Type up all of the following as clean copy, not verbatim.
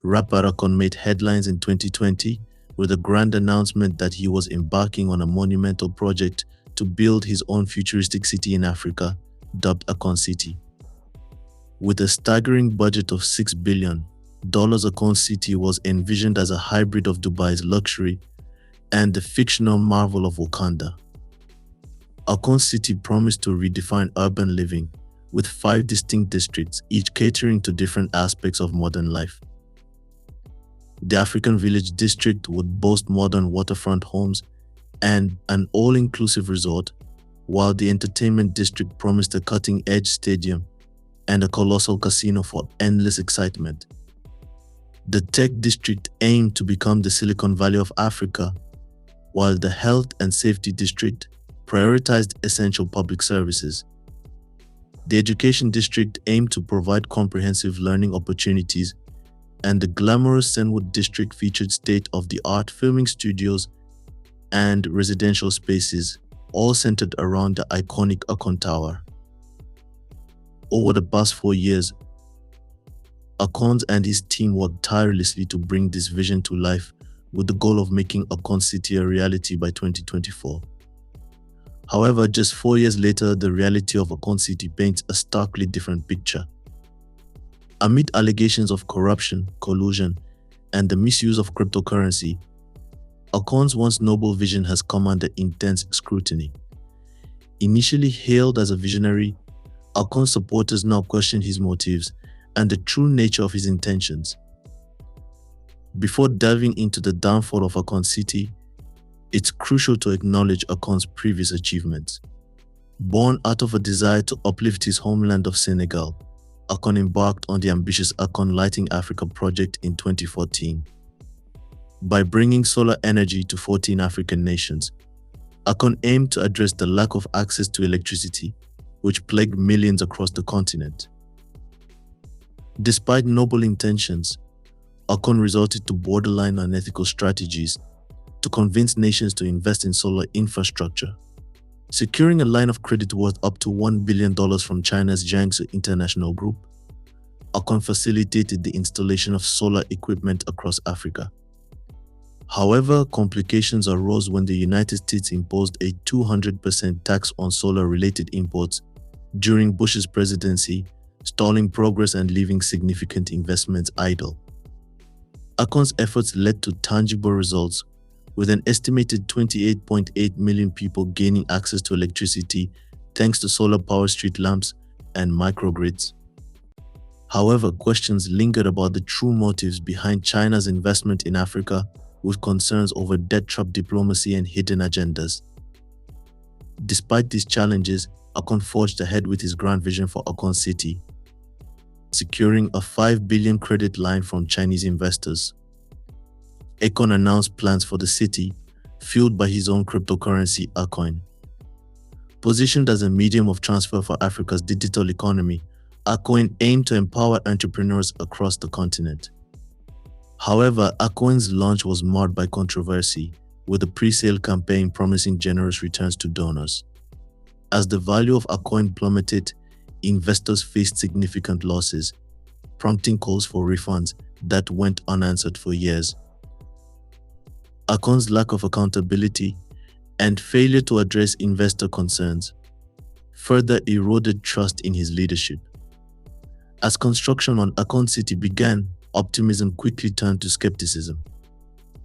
Rapper Akon made headlines in 2020 with a grand announcement that he was embarking on a monumental project to build his own futuristic city in Africa, dubbed Akon City. With a staggering budget of $6 billion, Akon City was envisioned as a hybrid of Dubai's luxury and the fictional marvel of Wakanda. Akon City promised to redefine urban living, with 5 distinct districts, each catering to different aspects of modern life. The African Village District would boast modern waterfront homes and an all-inclusive resort, while the Entertainment District promised a cutting-edge stadium and a colossal casino for endless excitement. The Tech District aimed to become the Silicon Valley of Africa, while the Health and Safety District prioritized essential public services. The Education District aimed to provide comprehensive learning opportunities, and the glamorous Senwood District featured state-of-the-art filming studios and residential spaces, all centered around the iconic Akon Tower. Over the past 4 years, Akon and his team worked tirelessly to bring this vision to life with the goal of making Akon City a reality by 2024. However, just 4 years later, the reality of Akon City paints a starkly different picture. Amid allegations of corruption, collusion, and the misuse of cryptocurrency, Akon's once noble vision has come under intense scrutiny. Initially hailed as a visionary, Akon's supporters now question his motives and the true nature of his intentions. Before delving into the downfall of Akon City, it's crucial to acknowledge Akon's previous achievements. Born out of a desire to uplift his homeland of Senegal, Akon embarked on the ambitious Akon Lighting Africa project in 2014. By bringing solar energy to 14 African nations, Akon aimed to address the lack of access to electricity, which plagued millions across the continent. Despite noble intentions, Akon resorted to borderline unethical strategies to convince nations to invest in solar infrastructure. Securing a line of credit worth up to $1 billion from China's Jiangsu International Group, Akon facilitated the installation of solar equipment across Africa. However, complications arose when the United States imposed a 200% tax on solar-related imports during Bush's presidency, stalling progress and leaving significant investments idle. Akon's efforts led to tangible results, with an estimated 28.8 million people gaining access to electricity thanks to solar-powered street lamps and microgrids. However, questions lingered about the true motives behind China's investment in Africa, with concerns over debt-trap diplomacy and hidden agendas. Despite these challenges, Akon forged ahead with his grand vision for Akon City, securing a $5 billion credit line from Chinese investors. Akon announced plans for the city, fueled by his own cryptocurrency, Akon. Positioned as a medium of transfer for Africa's digital economy, Akon aimed to empower entrepreneurs across the continent. However, Akon's launch was marred by controversy, with a pre-sale campaign promising generous returns to donors. As the value of Akon plummeted, investors faced significant losses, prompting calls for refunds that went unanswered for years. Akon's lack of accountability and failure to address investor concerns further eroded trust in his leadership. As construction on Akon City began, optimism quickly turned to skepticism.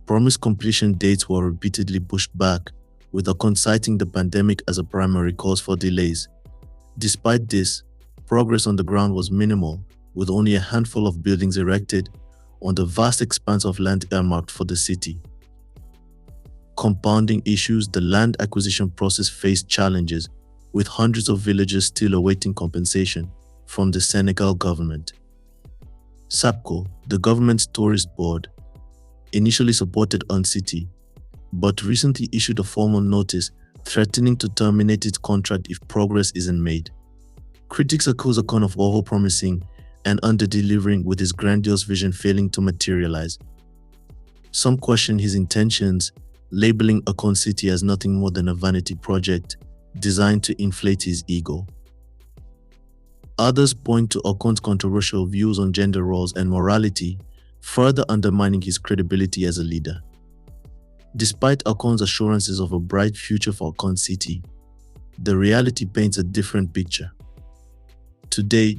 Promised completion dates were repeatedly pushed back, with Akon citing the pandemic as a primary cause for delays. Despite this, progress on the ground was minimal, with only a handful of buildings erected on the vast expanse of land earmarked for the city. Compounding issues, the land acquisition process faced challenges, with hundreds of villagers still awaiting compensation from the Senegal government. SAPCO, the government's tourist board, initially supported City, but recently issued a formal notice threatening to terminate its contract if progress isn't made. Critics accuse Akon of over-promising and under-delivering, with his grandiose vision failing to materialize. Some question his intentions, labeling Akon City as nothing more than a vanity project designed to inflate his ego. Others point to Akon's controversial views on gender roles and morality, further undermining his credibility as a leader. Despite Akon's assurances of a bright future for Akon City, the reality paints a different picture. Today,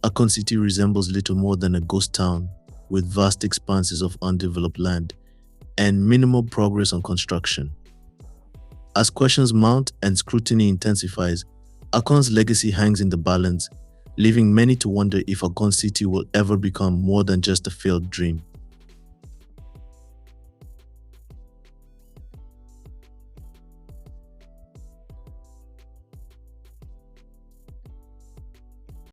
Akon City resembles little more than a ghost town with vast expanses of undeveloped land and minimal progress on construction. As questions mount and scrutiny intensifies, Akon's legacy hangs in the balance, leaving many to wonder if Akon City will ever become more than just a failed dream.